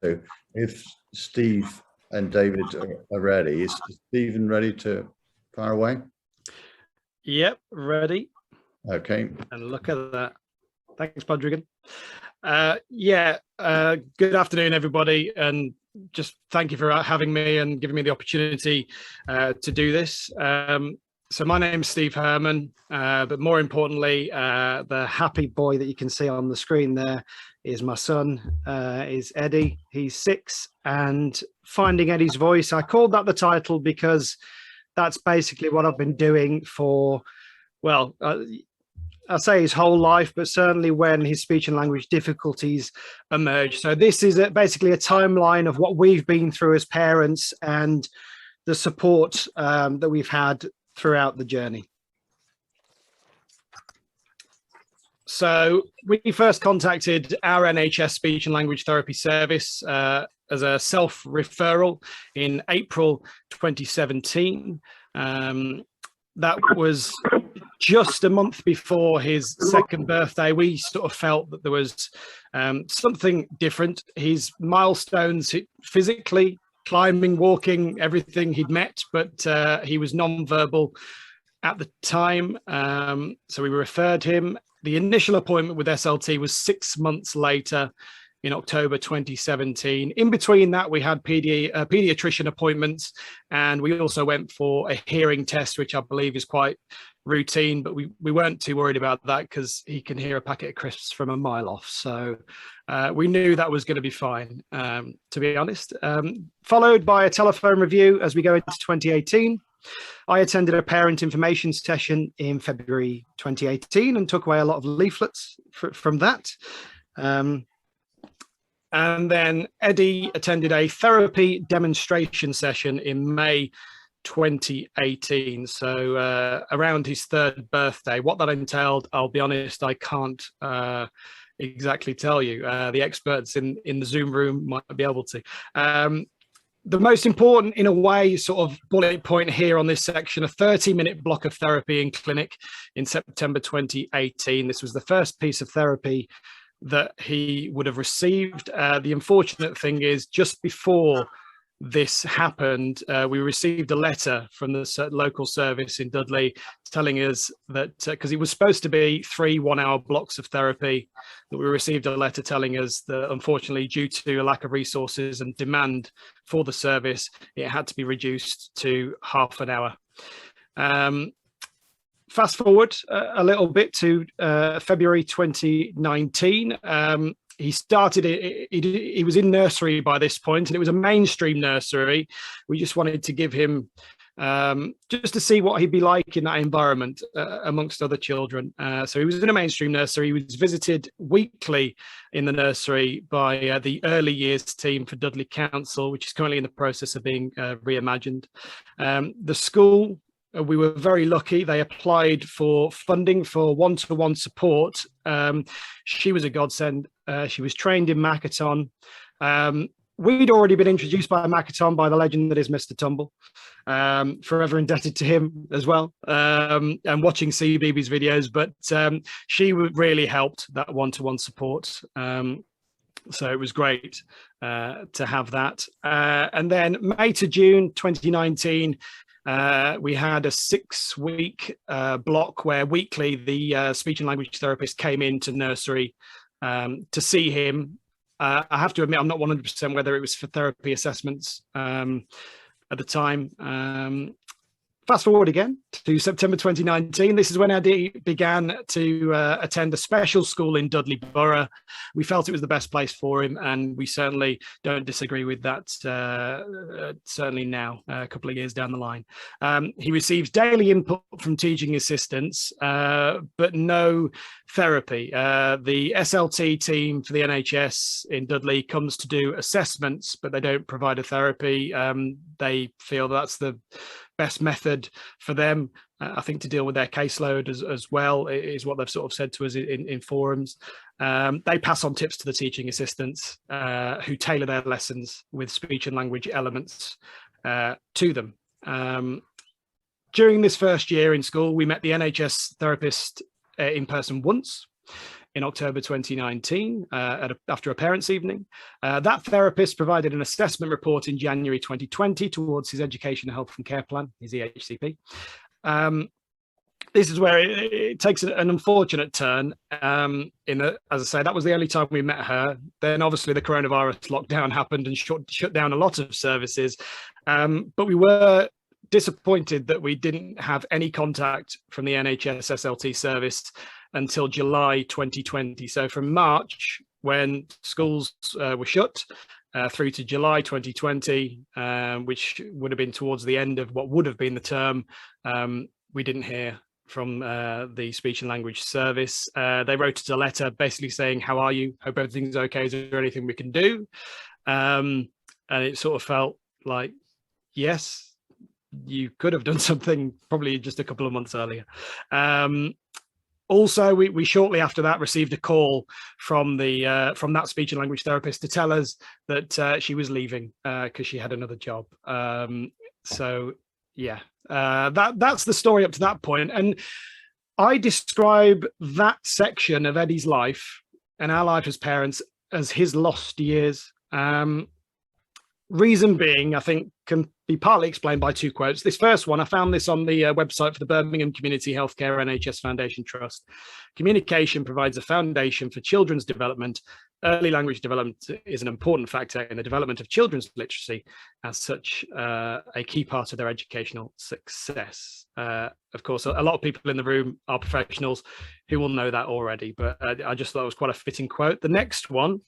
So if Steve and David are ready, is Stephen ready to fire away? Yep, ready. Okay. And look at that. Thanks, Podrigan. Good afternoon, everybody, and just thank you for having me and giving me the opportunity to do this. So my name's Steve Hermon, but more importantly, the happy boy that you can see on the screen there is my son, is Eddie. He's 6, and Finding Eddie's Voice. I called that the title because that's basically what I've been doing for, well, I say his whole life, but certainly when his speech and language difficulties emerged. So this is basically a timeline of what we've been through as parents and the support that we've had throughout the journey. So we first contacted our NHS speech and language therapy service as a self-referral in April 2017. That was just a month before his second birthday. We sort of felt that there was something different. His milestones physically, climbing, walking, everything he'd met, but he was non-verbal at the time. So we referred him. The initial appointment with SLT was 6 months later in October 2017. In between that, we had pediatrician appointments, and we also went for a hearing test, which I believe is quite routine, but we weren't too worried about that because he can hear a packet of crisps from a mile off. So we knew that was going to be fine, to be honest. Followed by a telephone review as we go into 2018. I attended a parent information session in February 2018 and took away a lot of leaflets from that. And then Eddie attended a therapy demonstration session in May 2018. So around his 3rd birthday. What that entailed, I'll be honest, I can't exactly tell you. The experts in the Zoom room might be able to. The most important, in a way, sort of bullet point here on this section, a 30-minute block of therapy in clinic in September 2018. This was the first piece of therapy that he would have received. The unfortunate thing is, just before this happened, we received a letter from the local service in Dudley telling us that, because it was supposed to be 3 one-hour blocks of therapy, that we received a letter telling us that unfortunately, due to a lack of resources and demand for the service, it had to be reduced to half an hour. Fast forward a little bit to February 2019. He started he was in nursery by this point, and it was a mainstream nursery. We just wanted to give him just to see what he'd be like in that environment amongst other children. So he was in a mainstream nursery. He was visited weekly in the nursery by the early years team for Dudley Council, which is currently in the process of being reimagined. The school, we were very lucky. They applied for funding for one-to-one support. She was a godsend. She was trained in Makaton. We'd already been introduced by Makaton by the legend that is Mr. Tumble. Forever indebted to him as well, and watching CBeebies videos. But she really helped that one-to-one support. So it was great to have that. And then May to June 2019, we had a 6-week block where weekly the speech and language therapist came into nursery to see him. I have to admit, I'm not 100% whether it was for therapy assessments at the time. Fast forward again to September 2019. This is when Eddie began to attend a special school in Dudley Borough. We felt it was the best place for him, and we certainly don't disagree with that, certainly now, a couple of years down the line. He receives daily input from teaching assistants, but no therapy. The SLT team for the NHS in Dudley comes to do assessments, but they don't provide a therapy. They feel that's the best method for them, I think, to deal with their caseload as well, is what they've sort of said to us in forums. They pass on tips to the teaching assistants who tailor their lessons with speech and language elements to them. During this first year in school, we met the NHS therapist in person once. in October 2019 after a parents' evening. That therapist provided an assessment report in January 2020 towards his education, health and care plan, his EHCP. This is where it takes an unfortunate turn. As I say, that was the only time we met her. Then obviously the coronavirus lockdown happened and shut down a lot of services. But we were disappointed that we didn't have any contact from the NHS SLT service until July 2020. So from March, when schools were shut, through to July 2020, which would have been towards the end of what would have been the term, we didn't hear from the speech and language service. They wrote us a letter basically saying, how are you? Hope everything's okay. Is there anything we can do? And it sort of felt like, yes, you could have done something probably just a couple of months earlier. Also, we shortly after that received a call from that speech and language therapist to tell us that she was leaving because she had another job. So yeah, that's the story up to that point. And I describe that section of Eddie's life and our life as parents as his lost years. Reason being, I think, can be partly explained by two quotes. This first one, I found this on the website for the Birmingham Community Healthcare NHS Foundation Trust. Communication provides a foundation for children's development. Early language development is an important factor in the development of children's literacy, as such a key part of their educational success. Of course, a lot of people in the room are professionals who will know that already, but I just thought it was quite a fitting quote. The next one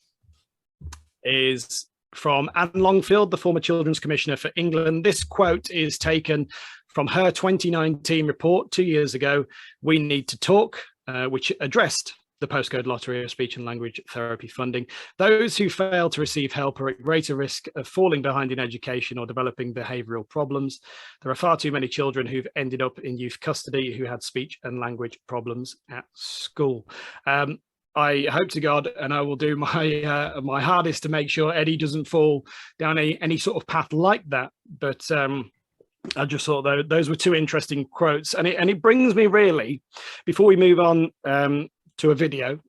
is from Anne Longfield, the former Children's Commissioner for England. This quote is taken from her 2019 report 2 years ago, We Need to Talk, which addressed the postcode lottery of speech and language therapy funding. Those who fail to receive help are at greater risk of falling behind in education or developing behavioural problems. There are far too many children who've ended up in youth custody who had speech and language problems at school. I hope to God, and I will do my my hardest to make sure Eddie doesn't fall down any sort of path like that. But I just thought those were two interesting quotes, and it brings me really, before we move on to a video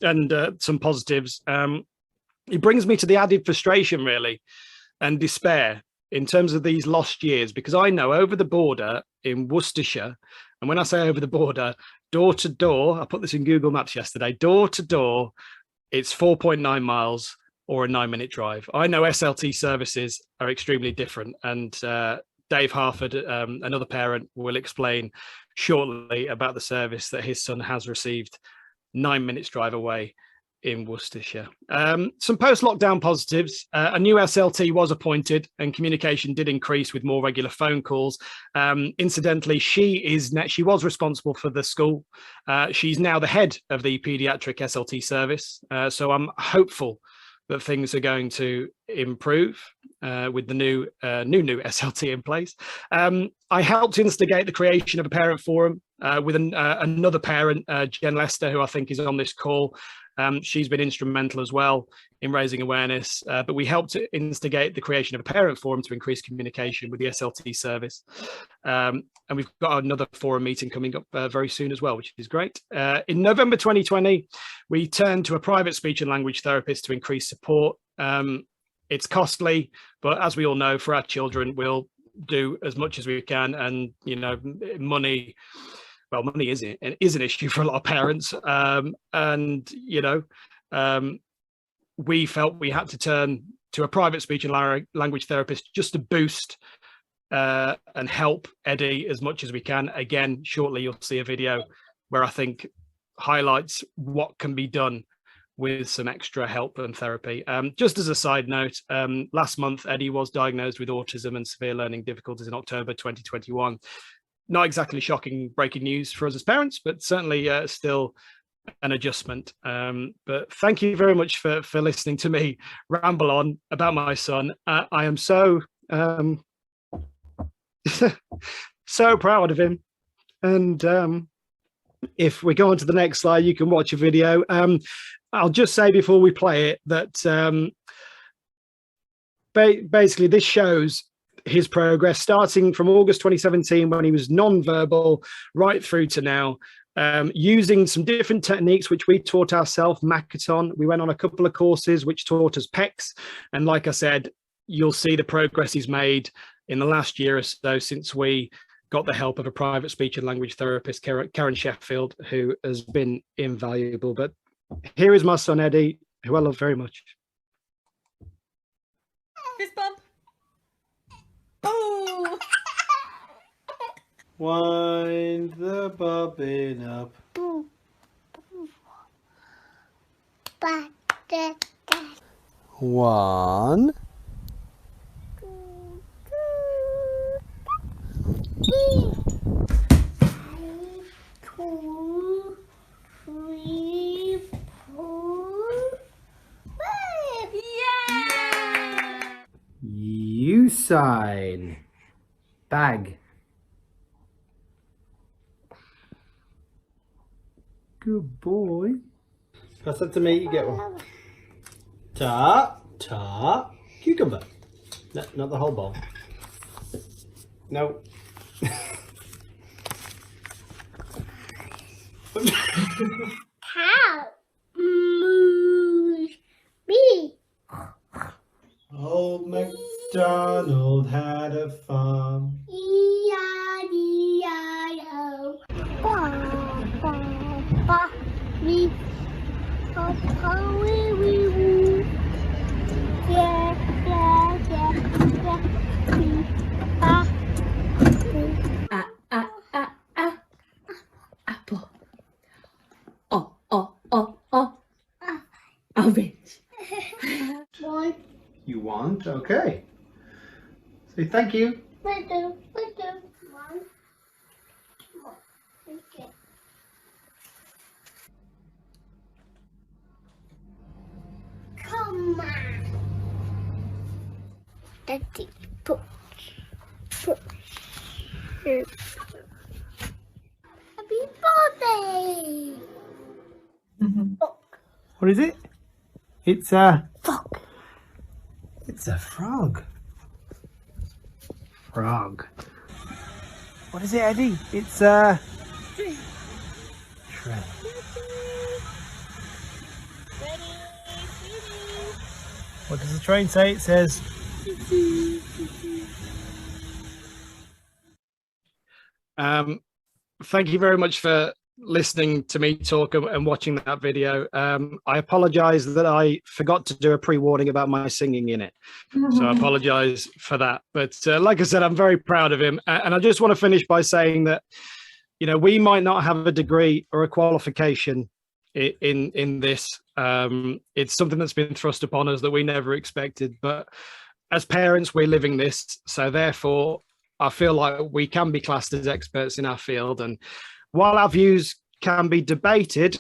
and some positives, it brings me to the added frustration really and despair in terms of these lost years, because I know over the border in Worcestershire, and when I say over the border, door to door, I put this in Google Maps yesterday, door to door, it's 4.9 miles or a 9-minute drive. I know SLT services are extremely different, and Dave Harford, another parent, will explain shortly about the service that his son has received 9 minutes drive away in Worcestershire. Some post-lockdown positives. A new SLT was appointed and communication did increase with more regular phone calls. Incidentally, she was responsible for the school. She's now the head of the paediatric SLT service. So I'm hopeful that things are going to improve with the new SLT in place. I helped instigate the creation of a parent forum with another parent, Jen Lester, who I think is on this call. She's been instrumental as well in raising awareness, but we helped to instigate the creation of a parent forum to increase communication with the SLT service. And we've got another forum meeting coming up very soon as well, which is great. In November 2020, we turned to a private speech and language therapist to increase support. It's costly, but as we all know, for our children, we'll do as much as we can. And, you know, money is an issue for a lot of parents. And, you know, we felt we had to turn to a private speech and language therapist just to boost and help Eddie as much as we can. Again, shortly, you'll see a video where I think highlights what can be done with some extra help and therapy. Just as a side note, last month, Eddie was diagnosed with autism and severe learning difficulties in October 2021. Not exactly shocking breaking news for us as parents, but certainly still an adjustment. But thank you very much for listening to me ramble on about my son. I am so so proud of him. And if we go on to the next slide, you can watch a video. I'll just say before we play it that basically this shows his progress starting from August 2017 when he was non-verbal right through to now. using some different techniques which we taught ourselves. Makaton, we went on a couple of courses which taught us PECs, and like I said, you'll see the progress he's made in the last year or so since we got the help of a private speech and language therapist, Karen Sheffield, who has been invaluable. But here is my son Eddie, who I love very much. Fist bump. Oh. Wind the bobbin up. One. Two, three, four, five. Yeah! U sign. Bag. Good boy. Pass that to me, you get one. Ta. Cucumber. No, not the whole bowl. No. Cow. Moose. Me. Old MacDonald had a farm. E-I-E-I-O. Ba, me. Pa, wee, wee, woo. Yeah. Me. Pa. Apple. Orange. One, You want? Okay. Say thank you. two. One. Okay. Come on. Daddy, push. Happy birthday. What is it? It's a Fuck. It's a frog. Frog. What is it, Eddie? It's a train. What does the train say? It says Thank you very much for listening to me talk and watching that video. I apologize that I forgot to do a pre-warning about my singing in it. So I apologize for that. But like I said, I'm very proud of him. And I just want to finish by saying that, you know, we might not have a degree or a qualification in this. It's something that's been thrust upon us that we never expected. But as parents, we're living this. So therefore, I feel like we can be classed as experts in our field. And while our views can be debated,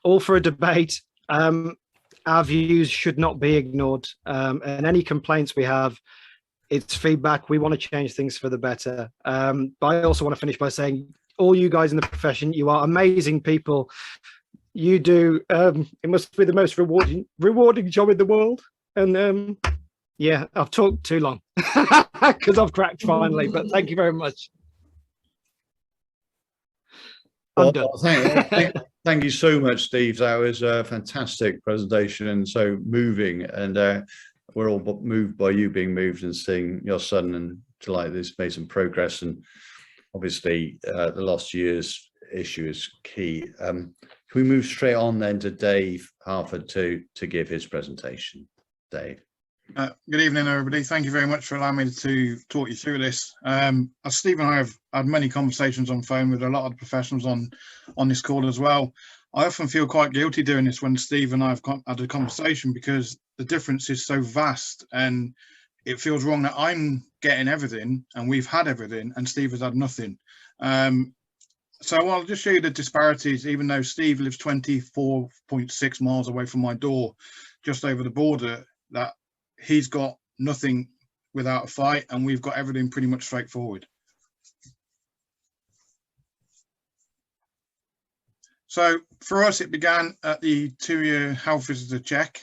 all for a debate, our views should not be ignored. And any complaints we have, it's feedback. We want to change things for the better. But I also want to finish by saying, all you guys in the profession, you are amazing people. You do, it must be the most rewarding job in the world. And yeah, I've talked too long because I've cracked finally, but thank you very much. I'm done. Thank you so much, Steve. That was a fantastic presentation and so moving. And we're all moved by you being moved and seeing your son and delighted he's made some progress. And obviously, the last year's issue is key. Can we move straight on then to Dave Harford to give his presentation? Dave. Good evening, everybody. Thank you very much for allowing me to talk you through this. As Steve and I have had many conversations on phone with a lot of professionals on this call as well. I often feel quite guilty doing this when Steve and I have had a conversation because the difference is so vast and it feels wrong that I'm getting everything and we've had everything and Steve has had nothing. So I'll just show you the disparities, even though Steve lives 24.6 miles away from my door, just over the border, that he's got nothing without a fight and we've got everything pretty much straightforward. So for us, it began at the 2-year health visitor check.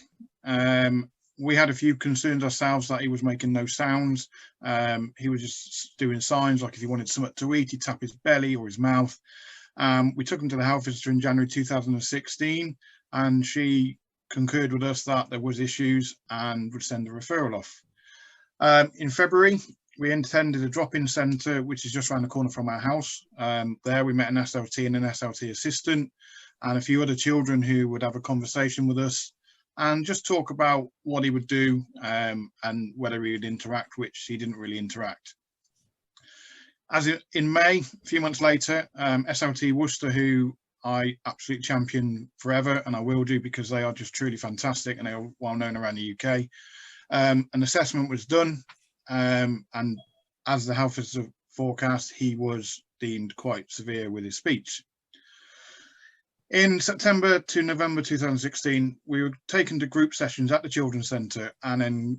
We had a few concerns ourselves that he was making no sounds. He was just doing signs, like if he wanted something to eat, he'd tap his belly or his mouth. We took him to the health visitor in January 2016, and she concurred with us that there was issues and would send a referral off. In February, we attended a drop-in centre, which is just around the corner from our house. There we met an SLT and an SLT assistant and a few other children who would have a conversation with us and just talk about what he would do and whether he would interact, which he didn't really interact. As in May, a few months later, SLT Worcester, who I absolutely champion forever, and I will do because they are just truly fantastic and they are well known around the UK. An assessment was done, and as the health visitor forecast, he was deemed quite severe with his speech. In September to November 2016, we were taken to group sessions at the Children's Centre and then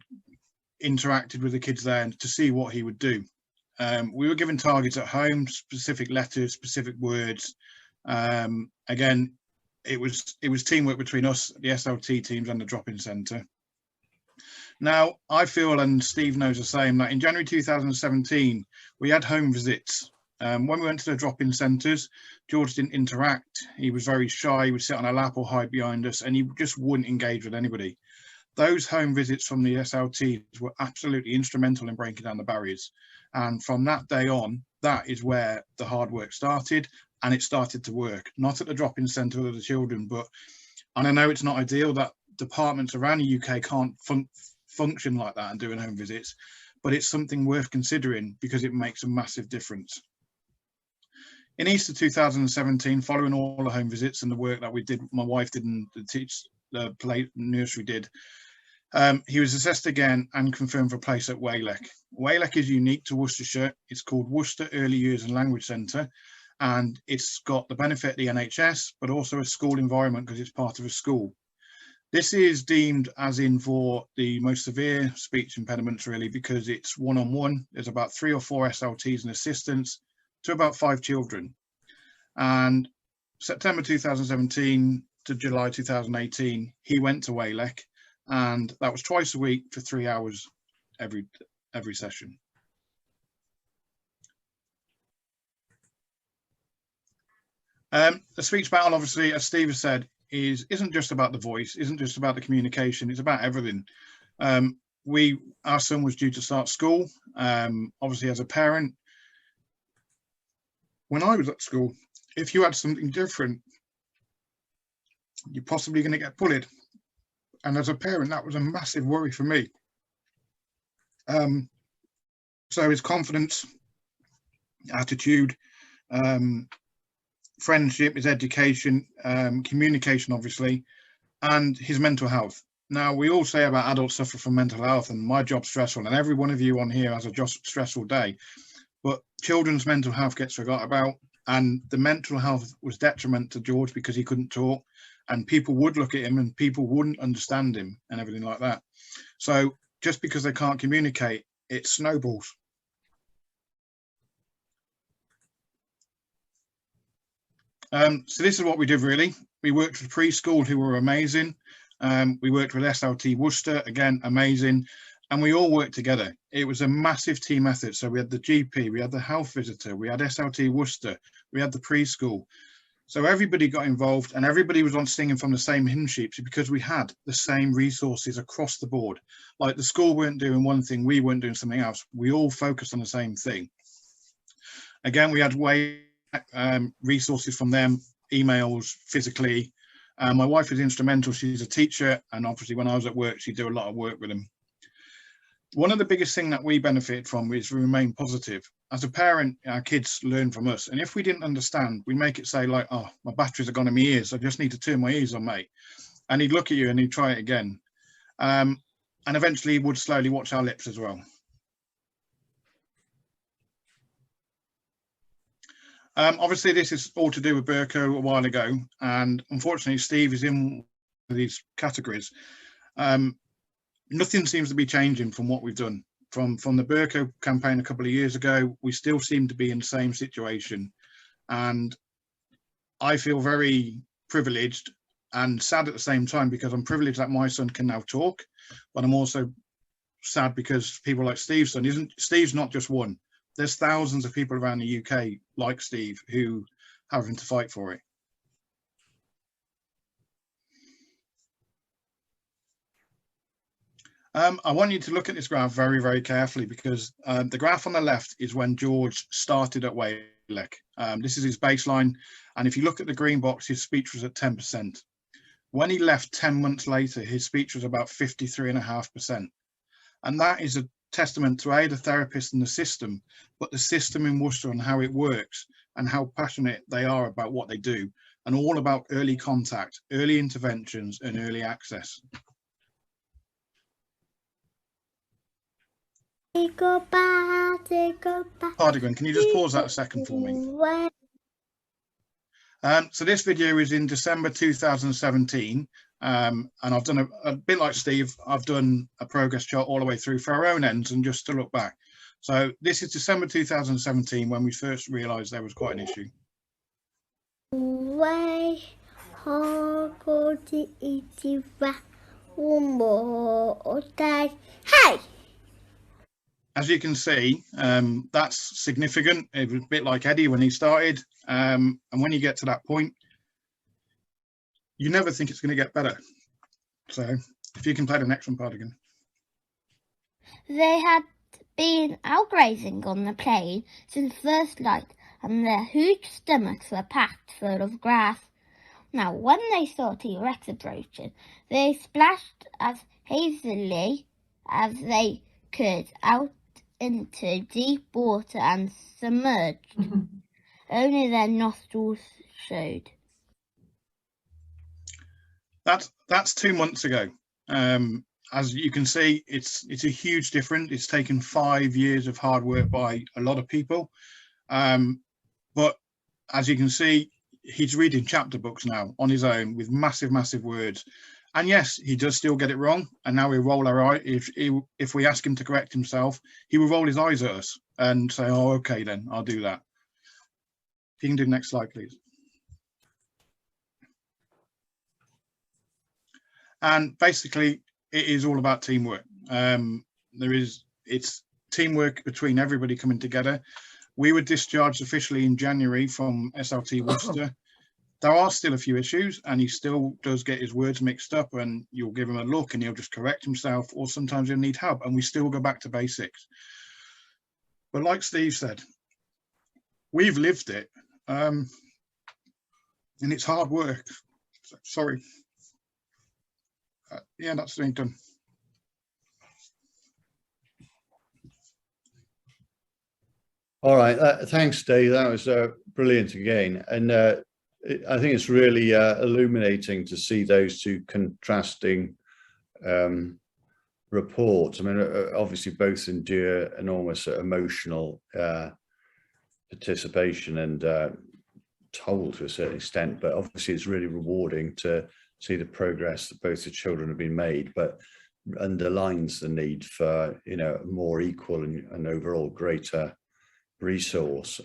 interacted with the kids there to see what he would do. We were given targets at home, specific letters, specific words. Again, it was teamwork between us, the SLT teams, and the drop-in centre. Now, I feel, and Steve knows the same, that in January 2017, we had home visits. When we went to the drop-in centres, George didn't interact. He was very shy. He would sit on a lap or hide behind us, and he just wouldn't engage with anybody. Those home visits from the SLTs were absolutely instrumental in breaking down the barriers. And from that day on, that is where the hard work started, and it started to work. Not at the drop-in centre with the children, but, and I know it's not ideal that departments around the UK can't function like that and doing home visits, but it's something worth considering because it makes a massive difference. In Easter 2017, following all the home visits and the work that we did, my wife did and the play nursery did, he was assessed again and confirmed for a place at Waylec. Waylec is unique to Worcestershire. It's called Worcester Early Years and Language Centre, and it's got the benefit of the NHS, but also a school environment because it's part of a school. This is deemed as in for the most severe speech impediments, really, because it's one-on-one. There's about 3 or 4 SLTs and assistants to about 5 children. And September 2017 to July 2018, he went to Waylec, and that was twice a week for 3 hours every session. The speech battle, obviously, as Steve has said, isn't just about the voice, isn't just about the communication, it's about everything. Our son was due to start school. Obviously, as a parent, when I was at school, if you had something different, you're possibly going to get bullied. And as a parent, that was a massive worry for me. So his confidence, attitude, friendship, his education, communication, obviously, and his mental health. Now, we all say about adults suffer from mental health, and my job's stressful, and every one of you on here has a stressful day. But children's mental health gets forgot about, and the mental health was detriment to George because he couldn't talk, and people would look at him and people wouldn't understand him and everything like that. So just because they can't communicate, it snowballs. So this is what we did, really. We worked with preschool, who were amazing. We worked with SLT Worcester, again, amazing. And we all worked together. It was a massive team effort. So we had the GP, we had the health visitor, we had SLT Worcester, we had the preschool. So everybody got involved and everybody was on singing from the same hymn sheets because we had the same resources across the board. Like the school weren't doing one thing, we weren't doing something else. We all focused on the same thing. Again, we had resources from them, emails, physically. My wife is instrumental. She's a teacher, and obviously when I was at work, she'd do a lot of work with them. One of the biggest things that we benefit from is remain positive. As a parent, our kids learn from us, and if we didn't understand, we make it say like, oh, my batteries are gone in my ears, I just need to turn my ears on, mate. And he'd look at you and he'd try it again. And eventually he would slowly watch our lips as well. Obviously, this is all to do with Burko a while ago, and unfortunately, Steve is in these categories. Nothing seems to be changing from what we've done. From the Burko campaign a couple of years ago, we still seem to be in the same situation. And I feel very privileged and sad at the same time, because I'm privileged that my son can now talk, but I'm also sad because people like Steve's son Steve's not just one. There's thousands of people around the UK like Steve who having to fight for it. I want you to look at this graph very, very carefully, because the graph on the left is when George started at Waylec. This is his baseline. And if you look at the green box, his speech was at 10%. When he left 10 months later, his speech was about 53.5%. And that is a testament to the therapist and the system, but the system in Worcester and how it works and how passionate they are about what they do, and all about early contact, early interventions and early access. Cardigan, can you just pause that a second for me? So this video is in December 2017, and I've done a bit like Steve. I've done a progress chart all the way through for our own ends and just to look back. So this is December 2017 when we first realised there was quite an issue. Hey! As you can see, that's significant. It was a bit like Eddie when he started. And when you get to that point, you never think it's going to get better. So if you can play the next one, Cardigan. They had been out grazing on the plain since first light, and their huge stomachs were packed full of grass. Now, when they saw T-Rex approaching, they splashed as hastily as they could out into deep water and submerged. Only their nostrils showed. That's 2 months ago. As you can see, it's a huge difference. It's taken 5 years of hard work by a lot of people. But as you can see, he's reading chapter books now on his own with massive, massive words. And yes, he does still get it wrong. And now we roll our eye. If we ask him to correct himself, he will roll his eyes at us and say, oh, okay, then I'll do that. If you can do the next slide, please. And basically, it is all about teamwork. It's teamwork between everybody coming together. We were discharged officially in January from SLT Worcester. There are still a few issues, and he still does get his words mixed up, and you'll give him a look and he'll just correct himself, or sometimes he'll need help, and we still go back to basics. But like Steve said, we've lived it, and it's hard work. Sorry. Yeah, that's me done. All right, thanks, Dave. That was brilliant again. And I think it's really illuminating to see those two contrasting reports. I mean, obviously both endure enormous emotional participation and toll to a certain extent, but obviously it's really rewarding to see the progress that both the children have been made, but underlines the need for, you know, a more equal and overall greater resource.